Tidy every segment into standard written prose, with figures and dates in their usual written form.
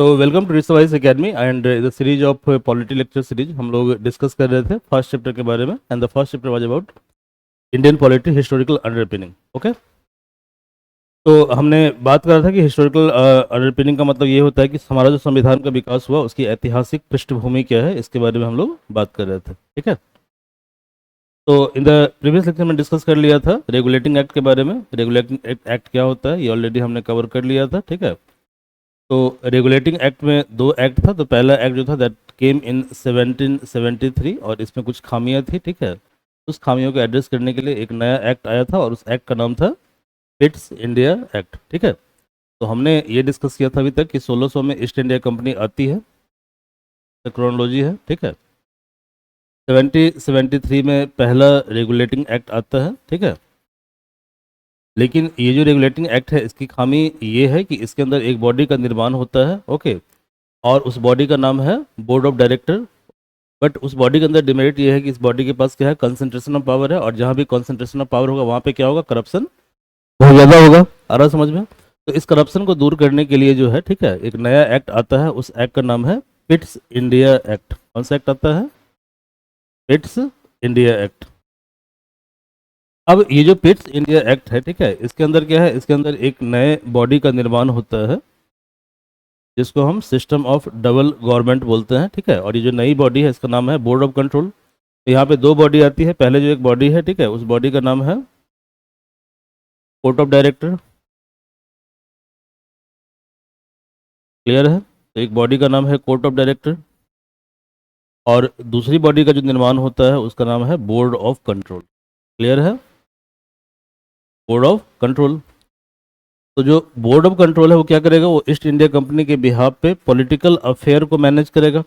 तो welcome to Riswise academy and the series of polity lecture series हम लोग discuss कर रहे थे फर्स्ट चैप्टर के बारे में and the first chapter was about Indian polity historical underpinning. Okay, तो हमने बात कर रहा था कि हिस्टोरिकल अंडरपिनिंग का मतलब ये होता है कि हमारा जो संविधान का विकास हुआ उसकी ऐतिहासिक पृष्ठभूमि क्या है, इसके बारे में हम लोग बात कर रहे थे। ठीक है, तो इन द प्रीवियस लेक्चर में डिस्कस कर लिया था रेगुलेटिंग एक्ट के बारे में। रेगुलेटिंग एक्ट क्या होता है ये ऑलरेडी हमने कवर कर लिया था। ठीक है, तो रेगुलेटिंग एक्ट में दो एक्ट था। तो पहला एक्ट जो था दैट केम इन 1773 और इसमें कुछ खामियां थी। ठीक है, उस खामियों को एड्रेस करने के लिए एक नया एक्ट आया था और उस एक्ट का नाम था पिट्स इंडिया एक्ट। ठीक है, तो हमने ये डिस्कस किया था अभी तक कि 1600 में ईस्ट इंडिया कंपनी आती है, क्रोनोलॉजी है। ठीक है, 1773 में पहला रेगुलेटिंग एक्ट आता है। ठीक है, लेकिन ये जो रेगुलेटिंग एक्ट है इसकी खामी ये है कि इसके अंदर एक बॉडी का निर्माण होता है। ओके, और उस बॉडी का नाम है बोर्ड ऑफ डायरेक्टर। बट उस बॉडी के अंदर डिमेरिट ये है कि इस बॉडी के पास क्या है, कंसंट्रेशन ऑफ पावर है, और जहाँ भी कंसंट्रेशन ऑफ पावर होगा वहाँ पे क्या होगा, करप्शन बहुत ज़्यादा होगा। आ रहा समझ में? तो इस करप्शन को दूर करने के लिए जो है, ठीक है, एक नया एक्ट आता है। उस एक्ट का नाम है पिट्स इंडिया एक्ट। कौन सा एक्ट आता है? Pitt's India act. अब ये जो पिट्स इंडिया एक्ट है, ठीक है, इसके अंदर क्या है, इसके अंदर एक नए बॉडी का निर्माण होता है जिसको हम सिस्टम ऑफ डबल गवर्नमेंट बोलते हैं। ठीक है, और ये जो नई बॉडी है इसका नाम है बोर्ड ऑफ कंट्रोल। तो यहाँ पे दो बॉडी आती है। पहले जो एक बॉडी है, ठीक है, उस बॉडी का नाम है कोर्ट ऑफ डायरेक्टर। क्लियर है? तो एक बॉडी का नाम है कोर्ट ऑफ डायरेक्टर और दूसरी बॉडी का जो निर्माण होता है उसका नाम है बोर्ड ऑफ कंट्रोल। क्लियर है? Board of control. तो जो बोर्ड ऑफ कंट्रोल है वो क्या करेगा, वो ईस्ट इंडिया कंपनी के बिहाफ पे पॉलिटिकल अफेयर को मैनेज करेगा।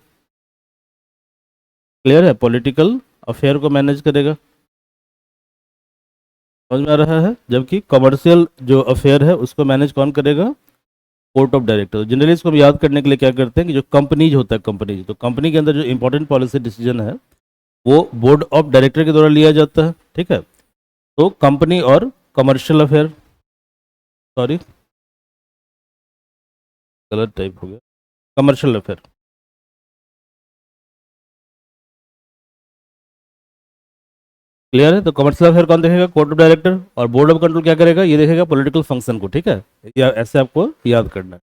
क्लियर है? पॉलिटिकल अफेयर को मैनेज करेगा। समझ में आ रहा है? जबकि कमर्शियल जो अफेयर है उसको मैनेज कौन करेगा? Court of director. जनरली इसको हम याद करने के लिए क्या करते हैं कि जो कंपनीज होता है, कंपनीज, तो कंपनी के अंदर जो इंपॉर्टेंट पॉलिसी डिसीजन है वो बोर्ड ऑफ डायरेक्टर के द्वारा लिया जाता है। ठीक है, तो कंपनी और कमर्शियल अफेयर, सॉरी गलत टाइप हो गया, कमर्शियल अफेयर। क्लियर है? तो कमर्शियल अफेयर कौन देखेगा? Court of director. और बोर्ड ऑफ कंट्रोल क्या करेगा? ये देखेगा पॉलिटिकल फंक्शन को। ठीक है, या ऐसे आपको याद करना है।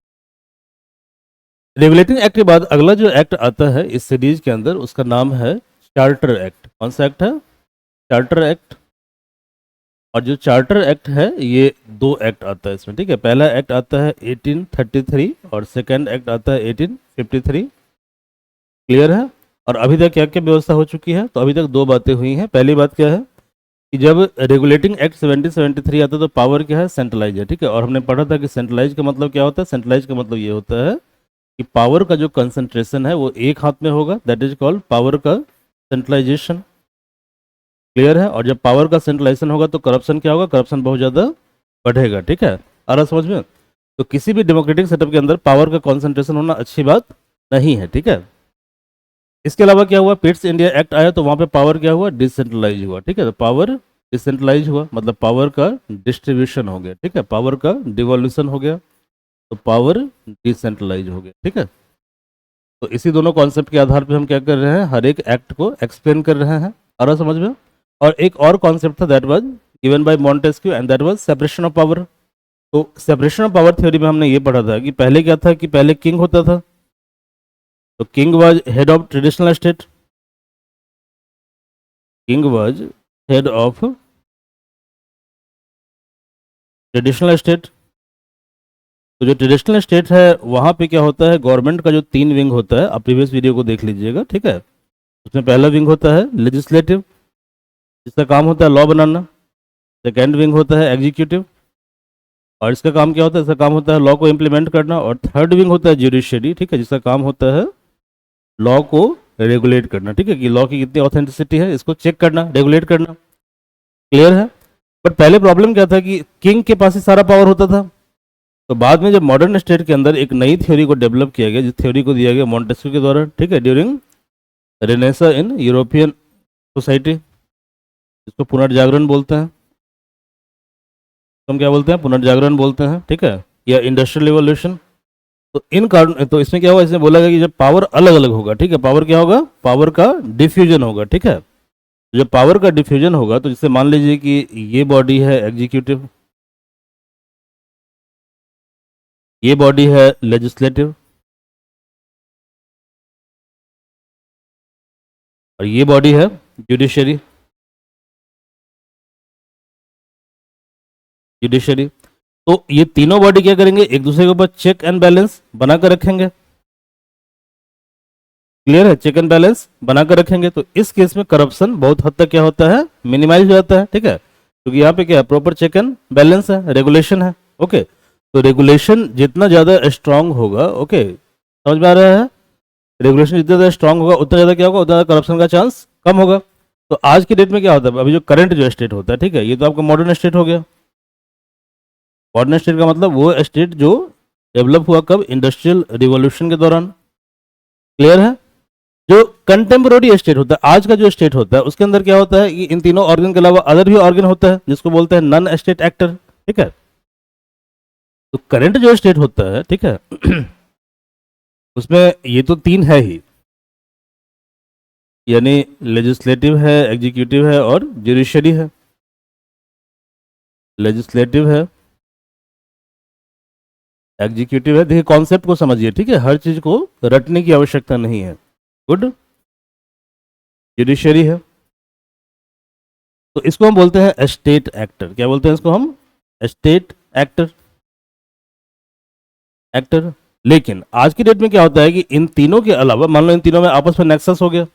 रेगुलेटिंग एक्ट के बाद अगला जो एक्ट आता है इस सीरीज के अंदर उसका नाम है चार्टर एक्ट। कौन सा एक्ट है? Charter act. और जो चार्टर एक्ट है ये दो एक्ट आता है इसमें। ठीक है, पहला एक्ट आता है 1833 और सेकंड एक्ट आता है 1853। क्लियर है? और अभी तक क्या क्या व्यवस्था हो चुकी है? तो अभी तक दो बातें हुई हैं। पहली बात क्या है कि जब रेगुलेटिंग एक्ट 1773 आता है तो पावर क्या है? सेंट्रलाइज है। ठीक है, और हमने पढ़ा था कि सेंट्रलाइज का मतलब क्या होता है? सेंट्रलाइज का मतलब ये होता है कि पावर का जो कंसंट्रेशन है वो एक हाथ में होगा, दैट इज कॉल्ड पावर का सेंट्रलाइजेशन। क्लियर है? और जब पावर का सेंट्रलाइजेशन होगा तो करप्शन क्या होगा? करप्शन बहुत ज़्यादा बढ़ेगा। ठीक है, आ रहा समझ में? तो किसी भी डेमोक्रेटिक सेटअप के अंदर पावर का कॉन्सेंट्रेशन होना अच्छी बात नहीं है। ठीक है, इसके अलावा क्या हुआ, पिट्स इंडिया एक्ट आया तो वहाँ पे पावर क्या हुआ? डिसेंट्रलाइज हुआ। ठीक है, तो पावर डिसेंट्रलाइज हुआ मतलब पावर का डिस्ट्रीब्यूशन हो गया। ठीक है, पावर का डिवोल्यूशन हो गया, तो पावर डिसेंट्रलाइज हो गया। ठीक है, तो इसी दोनों कॉन्सेप्ट के आधार पे हम क्या कर रहे हैं, हर एक एक्ट को एक्सप्लेन कर रहे हैं। आ रहा समझ में? और एक और कॉन्सेप्ट था that was given by Montesquieu and that was separation of power. तो सेपरेशन ऑफ पावर थ्योरी में हमने ये पढ़ा था कि पहले क्या था कि पहले किंग होता था, तो king was head of traditional state. King was head of traditional state. तो जो ट्रेडिशनल स्टेट है वहाँ पे क्या होता है, गवर्नमेंट का जो तीन विंग होता है, आप प्रीवियस वीडियो को देख लीजिएगा। ठीक है, उसमें पहला विंग होता है लेजिस्लेटिव जिसका काम होता है लॉ बनाना। सेकेंड विंग होता है एग्जीक्यूटिव और इसका काम क्या होता है? इसका काम होता है लॉ को इम्प्लीमेंट करना। और थर्ड विंग होता है जुडिशरी, ठीक है, जिसका काम होता है लॉ को रेगुलेट करना। ठीक है, कि लॉ की कितनी ऑथेंटिसिटी है इसको चेक करना, रेगुलेट करना। क्लियर है? बट पहले प्रॉब्लम क्या था कि किंग के पास ही सारा पावर होता था। तो बाद में जब मॉडर्न स्टेट के अंदर एक नई थ्योरी को डेवलप किया गया, जिस थ्योरी को दिया गया मॉन्टेस्क्यू के द्वारा, ठीक है, during Renaissance in European society, जिसको पुनर्जागरण बोलते हैं। तो हम क्या बोलते हैं? पुनर्जागरण बोलते हैं। ठीक है, या इंडस्ट्रियल रिवॉल्यूशन। तो इन कारण तो इसमें क्या होगा, इसमें बोला गया कि जब पावर अलग अलग होगा, ठीक है, पावर क्या होगा, पावर का डिफ्यूजन होगा, ठीक है। जब पावर का डिफ्यूजन होगा तो जैसे मान लीजिए कि ये बॉडी है एग्जीक्यूटिव, ये बॉडी है लेजिस्लेटिव, और ये बॉडी है जुडिशरी, जुडिशरी। तो ये तीनों बॉडी क्या करेंगे, एक दूसरे के ऊपर चेक एंड बैलेंस बनाकर रखेंगे। क्लियर है, चेक एंड बैलेंस बनाकर रखेंगे। तो इस केस में करप्शन बहुत हद तक क्या होता है, मिनिमाइज हो जाता है, ठीक है, क्योंकि यहाँ पे क्या है, प्रॉपर चेक एंड बैलेंस है, रेगुलेशन है। ओके, तो रेगुलेशन जितना ज्यादा स्ट्रांग होगा, ओके, समझ में आ रहा है, रेगुलेशन जितना ज्यादा स्ट्रांग होगा उतना ज्यादा क्या होगा, उतना ज्यादा करप्शन का चांस कम होगा। तो आज की डेट में क्या होता है, अभी जो करंट जो स्टेट होता है, ठीक है, ये तो आपका मॉडर्न स्टेट हो गया। मॉडर्न स्टेट का मतलब वो स्टेट जो डेवलप हुआ कब, इंडस्ट्रियल रिवॉल्यूशन के दौरान। क्लियर है। जो कंटेम्प्रोरी स्टेट होता है, आज का जो स्टेट होता है, उसके अंदर क्या होता है कि इन तीनों ऑर्गन के अलावा अदर भी ऑर्गन होता है जिसको बोलते हैं नॉन स्टेट एक्टर, ठीक है। तो करंट जो स्टेट होता है, ठीक है, उसमें ये तो तीन है ही, यानी लेजिस्लेटिव है, एग्जीक्यूटिव है और जुडिशरी है। लेजिस्लेटिव है, एग्जीक्यूटिव है। देखिए कॉन्सेप्ट को समझिए, ठीक है, हर चीज को रटने की आवश्यकता नहीं है। गुड। जुडिशरी है, तो इसको हम बोलते हैं स्टेट एक्टर। क्या बोलते हैं इसको हम, स्टेट एक्टर, एक्टर। लेकिन आज की डेट में क्या होता है कि इन तीनों के अलावा, मान लो इन तीनों में आपस में नेक्सस हो गया,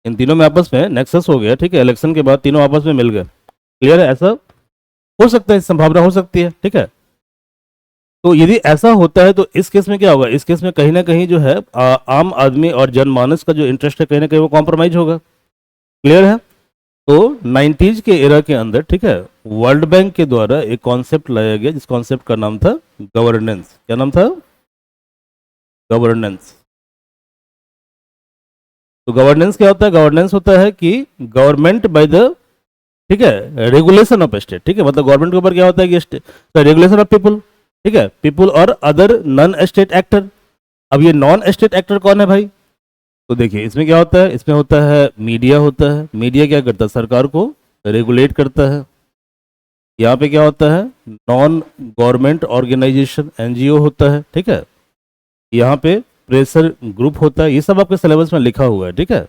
इन तीनों में आपस में नेक्सस हो गया, ठीक है, इलेक्शन के बाद तीनों आपस में मिल गए। क्लियर है, ऐसा हो सकता है, संभावना हो सकती है, ठीक है। तो यदि ऐसा होता है तो इस केस में क्या होगा, इस केस में कहीं ना कहीं जो है आम आदमी और जनमानस का जो इंटरेस्ट है कहीं ना कहीं वो कॉम्प्रोमाइज होगा। क्लियर है। तो 90s के एरा के अंदर, ठीक है, वर्ल्ड बैंक के द्वारा एक कॉन्सेप्ट लाया गया जिस कॉन्सेप्ट का नाम था गवर्नेंस। क्या नाम था, गवर्नेंस। तो गवर्नेंस क्या होता है, गवर्नेंस होता है कि गवर्नमेंट बाय द, ठीक है, रेगुलेशन ऑफ स्टेट, ठीक है, मतलब गवर्नमेंट के ऊपर क्या होता है कि रेगुलेशन ऑफ पीपल, ठीक है, पीपल और अदर नॉन स्टेट एक्टर। अब ये नॉन स्टेट एक्टर कौन है भाई, तो देखिए इसमें क्या होता है, इसमें होता है मीडिया, होता है मीडिया क्या करता है, सरकार को रेगुलेट करता है। यहाँ पे क्या होता है, नॉन गवर्नमेंट ऑर्गेनाइजेशन, एनजीओ होता है, ठीक है। यहाँ पे प्रेशर ग्रुप होता है, ये सब आपके सिलेबस में लिखा हुआ है, ठीक है।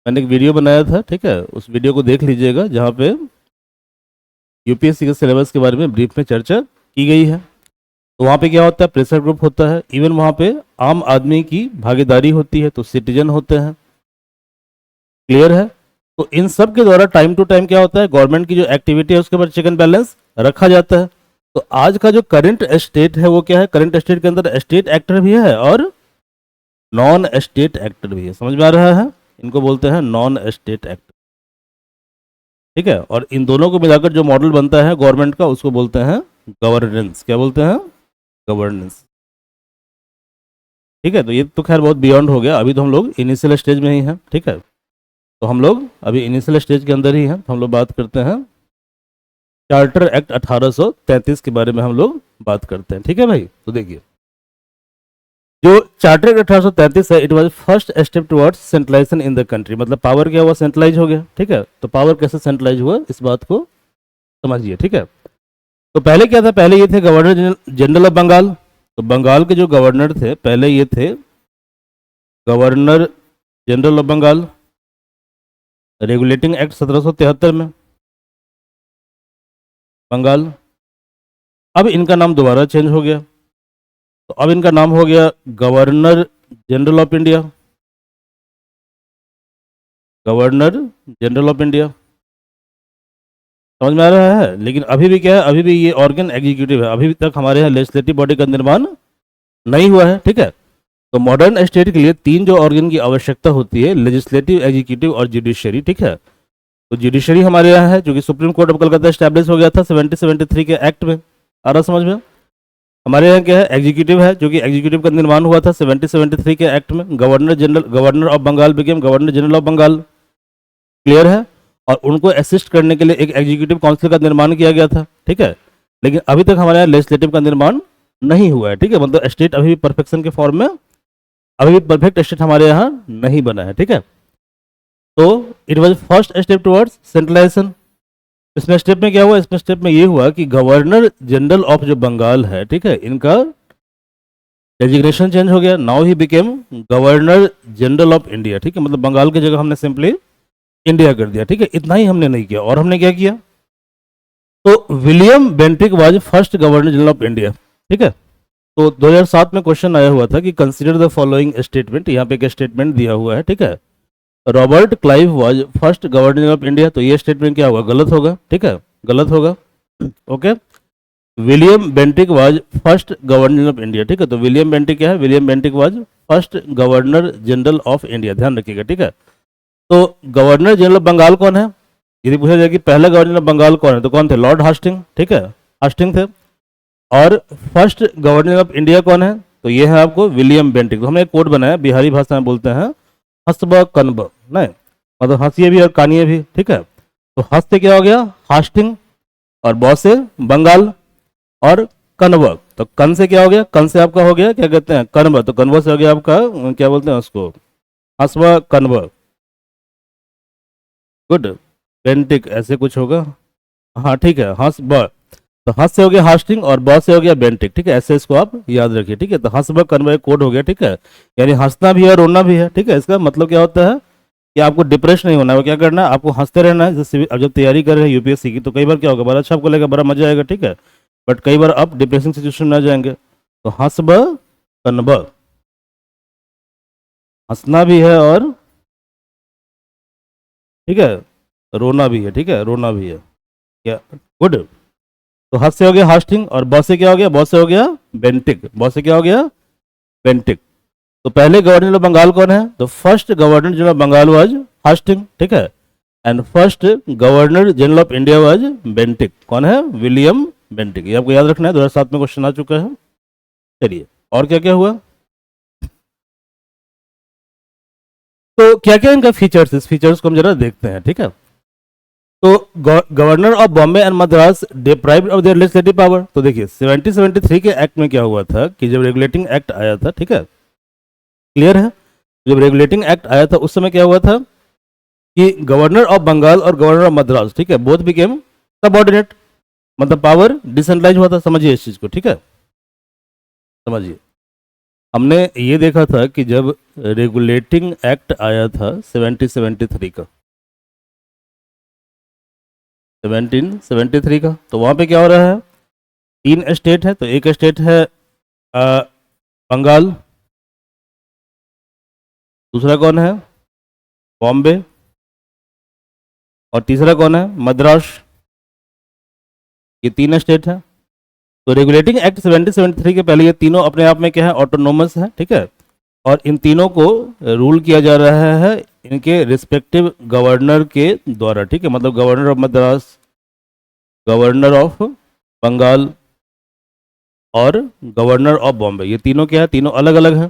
मैंने एक वीडियो बनाया था, ठीक है, उस वीडियो को देख लीजिएगा जहाँ पे यूपीएससी के सिलेबस के बारे में ब्रीफ में चर्चा की गई है। तो वहाँ पे क्या होता है, प्रेशर ग्रुप होता है, इवन वहाँ पे आम आदमी की भागीदारी होती है, तो सिटीजन होते हैं। क्लियर है। तो इन सब के द्वारा टाइम टू टाइम क्या होता है, गवर्नमेंट की जो एक्टिविटी है उसके ऊपर चेक एंड बैलेंस रखा जाता है। तो आज का जो करंट स्टेट है वो क्या है, करंट स्टेट के अंदर स्टेट एक्टर भी है और नॉन स्टेट एक्टर भी है। समझ में आ रहा है, इनको बोलते हैं नॉन स्टेट एक्टर, ठीक है। और इन दोनों को मिलाकर जो मॉडल बनता है गवर्नमेंट का उसको बोलते हैं गवर्नेंस। क्या बोलते हैं, गवर्नेंस, ठीक है। तो ये तो खैर बहुत बियॉन्ड हो गया, अभी तो हम लोग इनिशियल स्टेज में ही हैं, ठीक है। तो हम लोग अभी इनिशियल स्टेज के अंदर ही हैं, तो हम लोग बात करते हैं चार्टर एक्ट 1833 के बारे में हम लोग बात करते हैं, ठीक है भाई। तो देखिए जो चार्टर एक्ट 1833 है, it was first step towards centralisation in the country. मतलब पावर क्या हुआ, सेंट्रलाइज हो गया, ठीक है। तो पावर कैसे सेंट्रलाइज हुआ इस बात को समझिए, ठीक है। तो पहले क्या था, पहले ये थे गवर्नर जनरल ऑफ बंगाल। तो बंगाल के जो गवर्नर थे पहले ये थे governor general of Bengal, regulating act 1773 में बंगाल। अब इनका नाम दोबारा चेंज हो गया, तो अब इनका नाम हो गया governor general of India, governor general of India. समझ में आ रहा है। लेकिन अभी भी क्या है, अभी भी ये ऑर्गन एग्जीक्यूटिव है, अभी तक हमारे यहाँ लेजिस्लेटिव बॉडी का निर्माण नहीं हुआ है, ठीक है। तो मॉडर्न स्टेट के लिए तीन जो ऑर्गन की आवश्यकता होती है, लेजिस्लेटिव, एग्जीक्यूटिव और जुडिशरी, ठीक है। तो जुडिशरी हमारे यहाँ है जो कि supreme court of Calcutta establish हो गया था 1773 के एक्ट में। आ रहा समझ में। हमारे यहाँ क्या है, एग्जीक्यूटिव है जो कि एग्जीक्यूटिव का निर्माण हुआ था 1773 के एक्ट में। Governor general, governor of Bengal became governor general of Bengal. Clear है। और उनको असिस्ट करने के लिए एक एग्जीक्यूटिव काउंसिल का निर्माण किया गया था, ठीक है। लेकिन अभी तक हमारे यहाँ लेजिस्लेटिव का निर्माण नहीं हुआ है, ठीक है, मतलब स्टेट अभी भी परफेक्शन के फॉर्म में, अभी भी परफेक्ट स्टेट हमारे यहाँ नहीं बना है, ठीक है। तो it was first step towards centralisation. इसमें स्टेप में क्या हुआ, इसमें स्टेप में ये हुआ कि गवर्नर जनरल ऑफ जो बंगाल है, ठीक है, इनका डेजिग्नेशन चेंज हो गया, now he became governor general of India, ठीक है, मतलब बंगाल की जगह हमने सिंपली इंडिया कर दिया, ठीक है। इतना ही हमने नहीं किया, और हमने क्या किया, तो William Bentinck was first governor general of India, ठीक है। तो 2007 में क्वेश्चन आया हुआ था कि कंसीडर द फॉलोइंग स्टेटमेंट, यहाँ पे एक स्टेटमेंट दिया हुआ है, ठीक है। Robert Clive was first governor general of India, तो ये स्टेटमेंट क्या होगा, गलत होगा, ठीक है, गलत होगा, okay. William Bentinck was first governor general of India, ठीक है, तो विलियम बेंटिक क्या है, William Bentinck was first governor general of India, ध्यान रखिएगा, ठीक है। तो गवर्नर जनरल ऑफ बंगाल कौन है, यदि पूछा जाए कि पहला गवर्नर ऑफ बंगाल कौन है, तो कौन थे, लॉर्ड हास्टिंग, ठीक है, हास्टिंग थे। और फर्स्ट गवर्नर ऑफ इंडिया कौन है, तो ये है आपको विलियम बेंटिक। तो हमने एक कोड बनाया, बिहारी भाषा में बोलते हैं हसब कनब, नहीं मतलब हंसिए भी और कानिए भी, ठीक है। तो हंस से क्या हो गया, हास्टिंग, और बॉ से बंगाल, और कन्व, तो कन से क्या हो गया, कन से आपका हो गया क्या कहते हैं, कन्व, तो कन्व से हो गया आपका क्या बोलते हैं उसको, हसब कन्व, गुड। बेंटिक ऐसे कुछ होगा, हाँ ठीक है, हंस ब, तो हंस से हो गया हास्टिंग और ब से हो गया बेंटिक, ठीक है, ऐसे इसको आप याद रखिए, ठीक है। तो हंस ब कन्वे कोड हो गया, ठीक है, यानी हंसना भी है रोना भी है, ठीक है। इसका मतलब क्या होता है कि आपको डिप्रेस नहीं होना है, वो क्या करना है, आपको हंसते रहना है। जैसे अब जब तैयारी कर रहे हैं यूपीएससी की, तो कई बार क्या होगा, बड़ा अच्छा आपको लगेगा, बड़ा मजा आएगा, ठीक है, बट कई बार आप डिप्रेसिंग सिचुएशन में आ जाएंगे। तो हंस ब कन्ब, हंसना भी है और ठीक है रोना भी है, ठीक है, रोना भी है, क्या, गुड। तो हंस से हो गया हास्टिंग, और बॉस से क्या हो गया, बॉस से हो गया बेंटिक, बॉस से क्या हो गया बेंटिक। तो पहले गवर्नर जनरल बंगाल कौन है, तो first governor general Bengal was Hastings, ठीक है, and first governor general of India was Bentinck, कौन है, विलियम बेंटिक। ये आपको याद रखना है, 2007 में क्वेश्चन आ चुका है। चलिए और क्या क्या हुआ, तो क्या क्या इनका फीचर्स, इस फीचर्स को हम जरा देखते हैं, ठीक है। तो governor of Bombay and Madras deprived of their legislative power. तो देखिए 1773 के एक्ट में क्या हुआ था कि जब रेगुलेटिंग एक्ट आया था, ठीक है, क्लियर है, जब रेगुलेटिंग एक्ट आया था उस समय क्या हुआ था कि गवर्नर ऑफ बंगाल और गवर्नर ऑफ मद्रास, ठीक है, बोथ बिकेम सबऑर्डिनेट, मतलब पावर डिसेंट्रलाइज हुआ था। समझिए इस चीज को, ठीक है, समझिए। हमने ये देखा था कि जब रेगुलेटिंग एक्ट आया था 1773 का, 1773 का, तो वहां पे क्या हो रहा है, तीन स्टेट है, तो एक स्टेट है बंगाल, दूसरा कौन है बॉम्बे, और तीसरा कौन है मद्रास, ये तीन स्टेट है। तो रेगुलेटिंग एक्ट 1773 के पहले ये तीनों अपने आप में क्या है, ऑटोनोमस है, ठीक है, और इन तीनों को रूल किया जा रहा है इनके रिस्पेक्टिव गवर्नर के द्वारा, ठीक है, मतलब governor of Madras, governor of Bengal और गवर्नर ऑफ बॉम्बे, ये तीनों क्या है, तीनों अलग अलग है,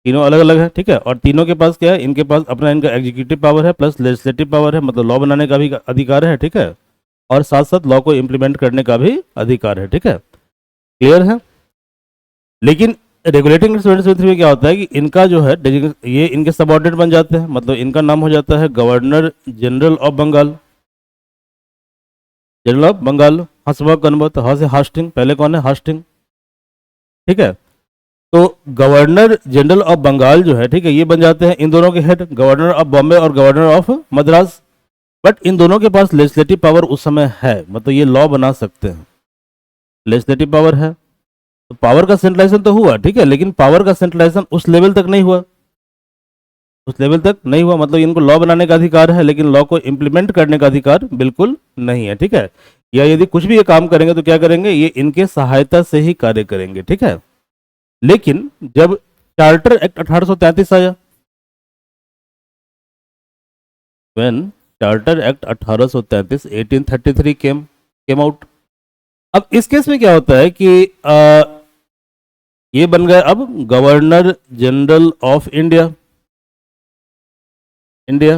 तीनों अलग अलग है, ठीक है, और तीनों के पास क्या है, इनके पास अपना इनका एग्जीक्यूटिव पावर है प्लस लेजिस्लेटिव पावर है, मतलब लॉ बनाने का भी अधिकार है, ठीक है, और साथ साथ लॉ को इम्प्लीमेंट करने का भी अधिकार है, ठीक है, क्लियर है। लेकिन रेगुलेटिंग रेस्पॉन्सिबिलिटी में क्या होता है कि इनका जो है ये इनके सबऑर्डिनेट बन जाते हैं, मतलब इनका नाम हो जाता है governor general of Bengal, general of Bengal, हंसबा कन्वर्ट, तो हाँ से हास्टिंग, पहले कौन है हास्टिंग, ठीक है। तो गवर्नर जनरल ऑफ बंगाल जो है, ठीक है, ये बन जाते हैं इन दोनों के हेड, गवर्नर ऑफ बॉम्बे और governor of Madras. But in दोनों के पास लेजिस्लेटिव पावर उस समय है, मतलब ये लॉ बना सकते हैं, लेजिस्लेटिव पावर है। तो पावर का सेंट्रलाइजेशन तो हुआ, ठीक है, लेकिन पावर का सेंट्रलाइजेशन उस लेवल तक नहीं हुआ, उस लेवल तक नहीं हुआ, मतलब इनको लॉ बनाने का अधिकार है लेकिन लॉ को इम्प्लीमेंट करने का अधिकार बिल्कुल नहीं है, ठीक है। या यदि कुछ भी ये काम करेंगे तो क्या करेंगे, ये इनके सहायता से ही कार्य करेंगे, ठीक है। लेकिन जब चार्टर एक्ट 1833 आया, when charter act 1833 1833 came out. अब इस केस में क्या होता है कि ये बन गए अब governor general of India, India.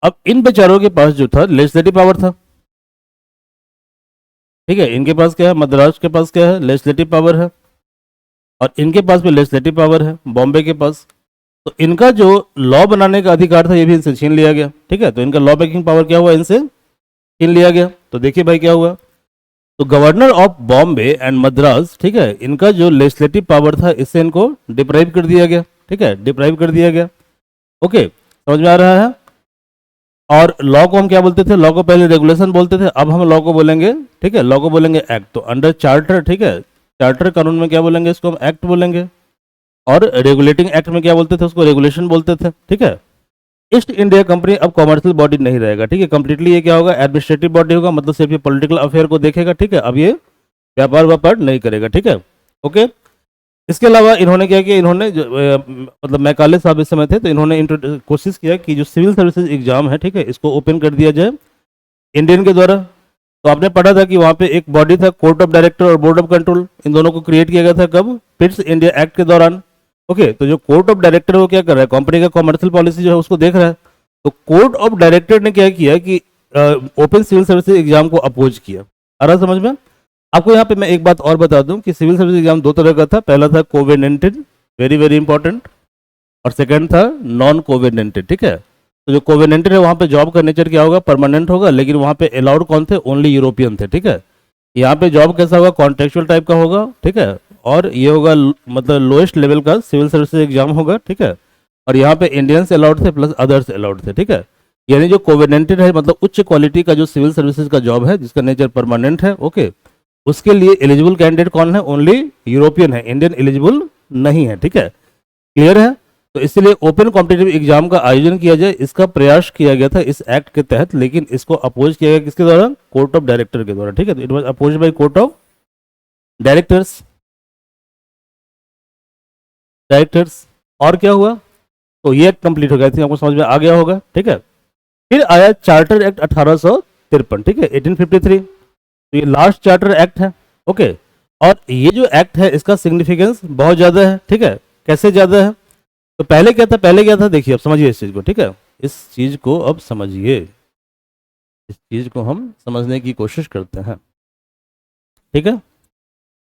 अब इन बेचारों के पास जो था लेजिस्लेटिव पावर था, ठीक है, इनके पास क्या है, मद्रास के पास क्या है, लेजिस्लेटिव पावर है, और इनके पास भी लेजिस्लेटिव पावर है बॉम्बे के पास। तो इनका जो लॉ बनाने का अधिकार था ये भी इनसे छीन लिया गया। ठीक है, तो इनका लॉ मेकिंग पावर क्या हुआ, इनसे छीन लिया गया। तो देखिए भाई क्या हुआ, तो governor of Bombay and Madras, ठीक है, इनका जो लेजिस्लेटिव पावर था इससे इनको डिप्राइव कर दिया गया। ठीक है, डिप्राइव कर दिया गया। ओके, समझ में आ रहा है। और लॉ को हम क्या बोलते थे, लॉ को पहले रेगुलेशन बोलते थे, अब हम लॉ को बोलेंगे, ठीक है, लॉ को बोलेंगे एक्ट। तो अंडर चार्टर, ठीक है, चार्टर कानून में क्या बोलेंगे, इसको हम एक्ट बोलेंगे। और रेगुलेटिंग एक्ट में क्या बोलते थे, उसको रेगुलेशन बोलते थे। ठीक है, ईस्ट इंडिया कंपनी अब कॉमर्शियल बॉडी नहीं रहेगा। ठीक है, कंप्लीटली ये क्या होगा, एडमिनिस्ट्रेटिव बॉडी होगा, मतलब सिर्फ ये पॉलिटिकल अफेयर को देखेगा। ठीक है, अब ये व्यापार व्यापार नहीं करेगा। ठीक है, ओके। इसके अलावा इन्होंने क्या किया, इन्होंने मतलब मैकाले साहब इस समय थे, तो इन्होंने कोशिश किया कि जो सिविल सर्विसेज एग्जाम है, ठीक है, इसको ओपन कर दिया जाए इंडियन के द्वारा। तो आपने पढ़ा था कि वहाँ पे एक बॉडी था, कोर्ट ऑफ डायरेक्टर और बोर्ड ऑफ कंट्रोल, इन दोनों को क्रिएट किया गया था कब, पिट्स इंडिया एक्ट के दौरान। ओके, तो जो कोर्ट ऑफ डायरेक्टर है वो क्या कर रहा है, कंपनी का कॉमर्शियल पॉलिसी जो है उसको देख रहा है। तो कोर्ट ऑफ डायरेक्टर ने क्या किया कि ओपन सिविल सर्विसेज एग्जाम को अपोज किया। आ रहा समझ में। आपको यहाँ पे मैं एक बात और बता दूं कि सिविल सर्विस एग्जाम दो तरह का था। पहला था कोविड-19, वेरी वेरी इंपॉर्टेंट, और सेकंड था नॉन कोविड-19। ठीक है, तो जो कोविड-19 है वहाँ पे जॉब का नेचर क्या होगा, परमानेंट होगा, लेकिन वहाँ पे अलाउड कौन थे, ओनली यूरोपियन थे। ठीक है, यहाँ पे जॉब कैसा होगा, कॉन्ट्रेक्चुअल टाइप का होगा। ठीक है, और ये होगा मतलब लोएस्ट लेवल का सिविल सर्विसेज एग्जाम होगा। ठीक है, और यहाँ पे इंडियंस अलाउड थे प्लस अदर्स अलाउड थे। ठीक है, यानी जो कोविड-19 है मतलब उच्च क्वालिटी का जो सिविल सर्विसेज का जॉब है जिसका नेचर परमानेंट है, ओके, उसके लिए एलिजिबल कैंडिडेट कौन है, ओनली यूरोपियन है, इंडियन एलिजिबल नहीं है। ठीक है, क्लियर है। तो इसलिए ओपन कॉम्पिटिटिव एग्जाम का आयोजन किया जाए, इसका प्रयास किया गया था इस एक्ट के तहत, लेकिन इसको अपोज किया गया किसके द्वारा, कोर्ट ऑफ डायरेक्टर के द्वारा। ठीक है, तो it was opposed by court of directors. और क्या हुआ, तो ये एक्ट कंप्लीट हो गया थी, आपको समझ में आ गया होगा। ठीक है, फिर आया चार्टर एक्ट 1853। ठीक है, 1853, तो ये लास्ट चार्टर एक्ट है। ओके, और ये जो एक्ट है इसका सिग्निफिकेंस बहुत ज़्यादा है। ठीक है, कैसे ज़्यादा है, तो पहले क्या था, पहले क्या था, देखिए अब समझिए इस चीज़ को। ठीक है, इस चीज़ को अब समझिए, इस चीज़ को हम समझने की कोशिश करते हैं। ठीक है,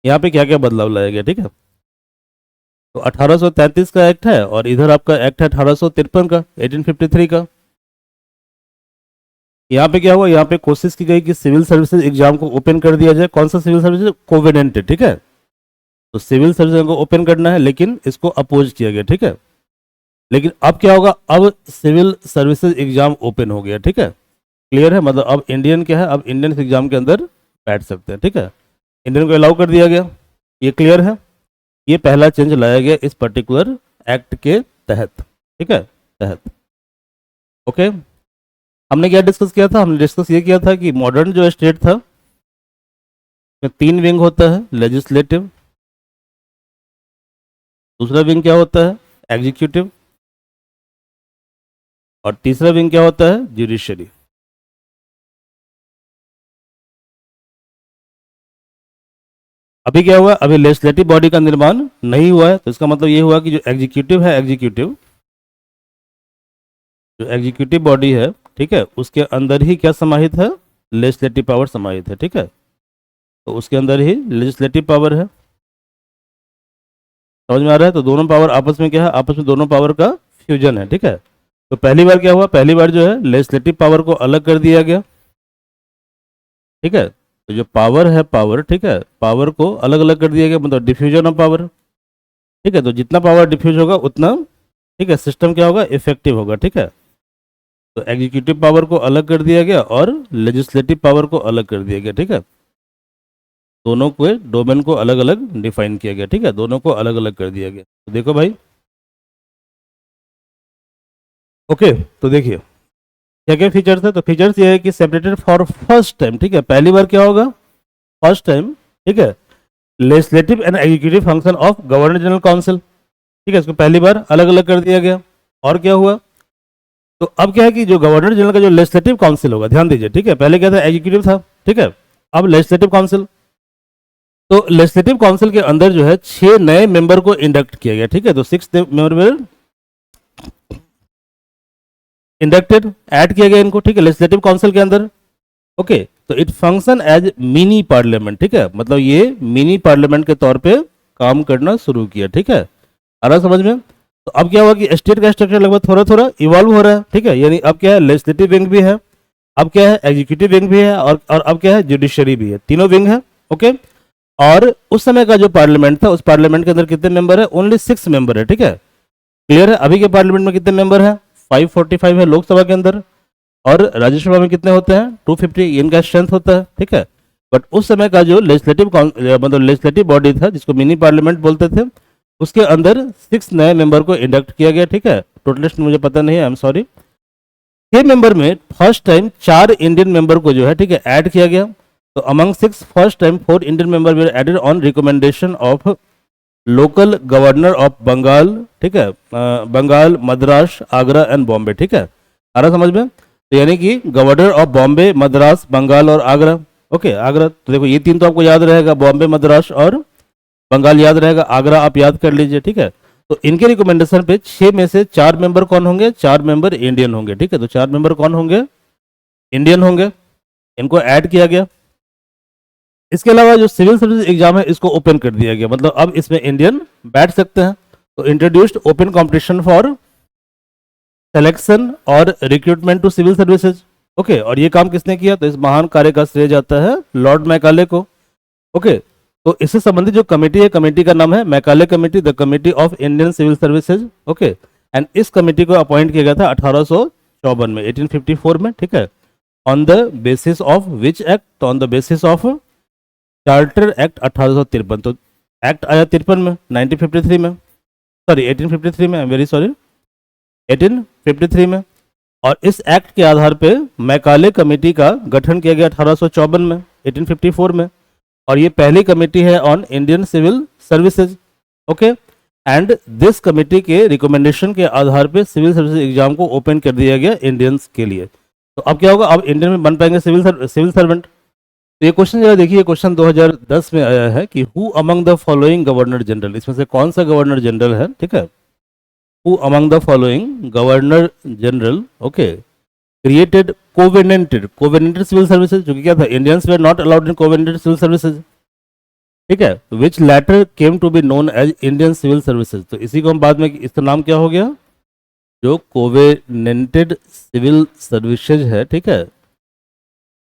यहाँ पे क्या क्या बदलाव लाया गया। ठीक है, तो 1833 का एक्ट है और इधर आपका एक्ट है 1853 का, 1853 का। यहाँ पे क्या हुआ, यहाँ पे कोशिश की गई कि सिविल सर्विसेज एग्जाम को ओपन कर दिया जाए। कौन सा सिविल सर्विसेज, कोविड-19। ठीक है, तो सिविल सर्विसेज को ओपन करना है, लेकिन इसको अपोज किया गया। ठीक है, लेकिन अब क्या होगा, अब सिविल सर्विसेज एग्जाम ओपन हो गया। ठीक है, क्लियर है, मतलब अब इंडियन क्या है, अब इंडियन एग्जाम के अंदर बैठ सकते हैं। ठीक है, इंडियन को अलाउ कर दिया गया, ये क्लियर है। ये पहला चेंज लाया गया इस पर्टिकुलर एक्ट के तहत। ठीक है, तहत। ओके, हमने क्या डिस्कस किया था, हमने डिस्कस ये किया था कि मॉडर्न जो स्टेट था में 3 विंग होता है, लेजिस्लेटिव, दूसरा विंग क्या होता है, एग्जीक्यूटिव, और तीसरा विंग क्या होता है, जुडिशरी। अभी क्या हुआ, अभी लेजिस्लेटिव बॉडी का निर्माण नहीं हुआ है, तो इसका मतलब ये हुआ कि जो एग्जीक्यूटिव है, जो एग्जीक्यूटिव बॉडी है, ठीक है, उसके अंदर ही क्या समाहित है, लेजिस्लेटिव पावर समाहित है। ठीक है, तो उसके अंदर ही लेजिस्लेटिव पावर है। समझ में आ रहा है, तो दोनों पावर आपस में क्या है, आपस में दोनों पावर का फ्यूजन है। ठीक है, तो पहली बार क्या हुआ, पहली बार जो है लेजिस्लेटिव पावर को अलग कर दिया गया। ठीक है, तो जो पावर है, पावर, ठीक है, पावर को अलग अलग कर दिया गया, मतलब डिफ्यूजन ऑफ पावर। ठीक है, तो जितना पावर डिफ्यूज होगा उतना, ठीक है, सिस्टम क्या होगा, इफेक्टिव होगा। ठीक है, तो एग्जीक्यूटिव पावर को अलग कर दिया गया और लेजिस्लेटिव पावर को अलग कर दिया गया। ठीक है, दोनों के डोमेन को अलग अलग डिफाइन किया गया। ठीक है, दोनों को अलग अलग कर दिया गया। तो देखो भाई, ओके, तो देखिए क्या क्या फीचर्स है, तो फीचर्स ये है कि सेपरेटेड फॉर फर्स्ट टाइम। ठीक है, पहली बार क्या होगा, फर्स्ट टाइम। ठीक है, legislative and executive function of governor general council. ठीक है, इसको पहली बार अलग अलग कर दिया गया। और क्या हुआ, तो अब क्या है कि जो गवर्नर जनरल का जो लेजिस्लेटिव काउंसिल होगा, ध्यान दीजिए। ठीक है, पहले क्या था, एग्जीक्यूटिव था। ठीक है, अब लेजिस्लेटिव काउंसिल, तो लेजिस्लेटिव काउंसिल के अंदर जो है 6 नए मेंबर को इंडक्ट किया गया। ठीक है, तो 6 मेंबर इंडक्टेड, ऐड किया गया इनको। ठीक है, लेजिस्लेटिव काउंसिल के अंदर। ओके, तो it function as mini parliament, ठीक है, मतलब ये मिनी पार्लियामेंट के तौर पे काम करना शुरू किया, ठीक है, आ रहा समझ में। तो अब क्या हुआ कि स्टेट का स्ट्रक्चर लगभग थोड़ा थोड़ा इवॉल्व हो रहा है, ठीक है, यानी अब क्या है, लेजिस्लेटिव विंग भी है, अब क्या है, एग्जीक्यूटिव विंग भी है, और अब क्या है, जुडिशरी भी है, तीनों विंग है। ओके, और उस समय का जो पार्लियामेंट था, उस पार्लियामेंट के अंदर कितने मेंबर है, ओनली 6 मेंबर है, ठीक है, क्लियर है। अभी के पार्लियामेंट में कितने मेंबर है, 545 है लोकसभा के अंदर, और राज्यसभा में कितने होते हैं, 250 इनका स्ट्रेंथ होता है, ठीक है। बट उस समय का जो लेजिस्लेटिव मतलब लेजिस्लेटिव बॉडी था, जिसको मिनी पार्लियामेंट बोलते थे, उसके अंदर 6 नए मेंबर को इंडक्ट किया गया, ठीक है, टोटल लिस्ट मुझे पता नहीं है, आई एम सॉरी। 6 मेंबर में फर्स्ट टाइम 4 इंडियन मेंबर को जो है, ठीक है, ऐड किया गया। तो among 6 first time 4 Indian member were added on recommendation of local governor of Bengal, ठीक है, बंगाल, मद्रास, आगरा एंड बॉम्बे, ठीक है, आ रहा समझ में। तो यानी कि गवर्नर ऑफ बॉम्बे, मद्रास, बंगाल और आगरा। ओके, आगरा तो देखो ये 3 तो आपको याद रहेगा, बॉम्बे, मद्रास और बंगाल याद रहेगा, आगरा आप याद कर लीजिए, ठीक है। तो इनके रिकमेंडेशन पे 6 में से 4 मेंबर कौन होंगे, 4 मेंबर इंडियन होंगे, ठीक है। तो 4 मेंबर कौन होंगे, इंडियन होंगे, इनको ऐड किया गया। इसके अलावा जो सिविल सर्विस एग्जाम है, इसको ओपन कर दिया गया, मतलब अब इसमें इंडियन बैठ सकते हैं। तो introduced open competition for selection और recruitment to civil services. Okay, और ये काम किसने किया, तो इस महान कार्य का श्रेय जाता है लॉर्ड मैकाले को। ओके, तो इससे संबंधित जो कमेटी है, कमेटी का नाम है Macaulay committee, the committee of Indian civil services. Okay, and इस कमेटी को अपॉइंट किया गया था 1854 में, 1854 में, ठीक है, on the basis of which act, तो on the basis of charter act 1853। तो एक्ट आया 53 में, 1953 में, सॉरी 1853 में, आई एम वेरी सॉरी, 1853 में। और इस एक्ट के आधार पे मैकाले कमेटी का गठन किया गया 1854 में, 1854 में, और ये पहली कमेटी है on Indian civil services. Okay, and this committee के रिकमेंडेशन के आधार पे सिविल सर्विसेज एग्जाम को ओपन कर दिया गया इंडियंस के लिए। तो अब क्या होगा, अब इंडियन में बन पाएंगे सिविल सर्वेंट। तो ये क्वेश्चन जरा देखिए, क्वेश्चन 2010 में आया है कि who among the following governor general, इसमें से कौन सा गवर्नर जनरल है, ठीक है, who among the following governor general, okay, created covenanted civil services, जो कि क्या था, Indians were not allowed in covenanted civil services, ठीक है, which later came to be known as Indian civil services. तो इसी को हम बाद में, इसका नाम क्या हो गया, जो कोवेनेंटेड सिविल सर्विसेज है, ठीक है,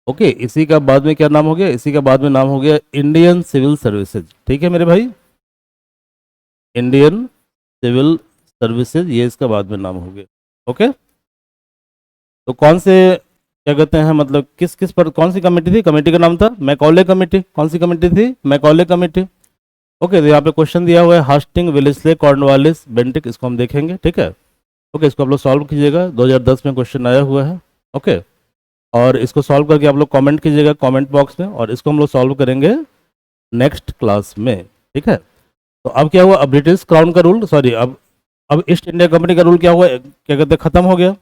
ओके, इसी का बाद में क्या नाम हो गया, इसी का बाद में नाम हो गया इंडियन सिविल सर्विसेज, ठीक है मेरे भाई, इंडियन सिविल सर्विसेज, ये इसका बाद में नाम हो गया। ओके, तो कौन से, क्या कहते हैं, मतलब किस किस पर, कौन सी कमेटी थी, कमेटी का नाम था मैकॉले कमेटी। कौन सी कमेटी थी, मैकॉले कमेटी। ओके, तो यहाँ पे क्वेश्चन दिया हुआ है हास्टिंग, विलिस्ले, कॉर्नवालिस, बेंटिक, इसको हम देखेंगे, ठीक है। ओके, इसको आप लोग सॉल्व कीजिएगा, 2010 में क्वेश्चन आया हुआ है। ओके, और इसको सॉल्व करके आप लोग कमेंट कीजिएगा कमेंट बॉक्स में, और इसको हम लोग सॉल्व करेंगे नेक्स्ट क्लास में, ठीक है। तो अब क्या हुआ, अब ब्रिटिश क्राउन का रूल, सॉरी, अब ईस्ट इंडिया कंपनी का रूल क्या हुआ, क्या कहते हैं, खत्म हो गया।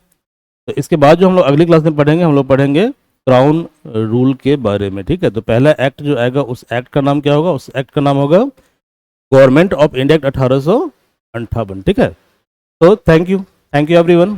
तो इसके बाद जो हम लोग अगली क्लास में पढ़ेंगे, हम लोग पढ़ेंगे क्राउन रूल के बारे में, ठीक है। तो पहला एक्ट जो आएगा, उस एक्ट का नाम क्या होगा, उस एक्ट का नाम होगा गवर्नमेंट ऑफ इंडिया एक्ट 1858, ठीक है। तो थैंक यू एवरीवन।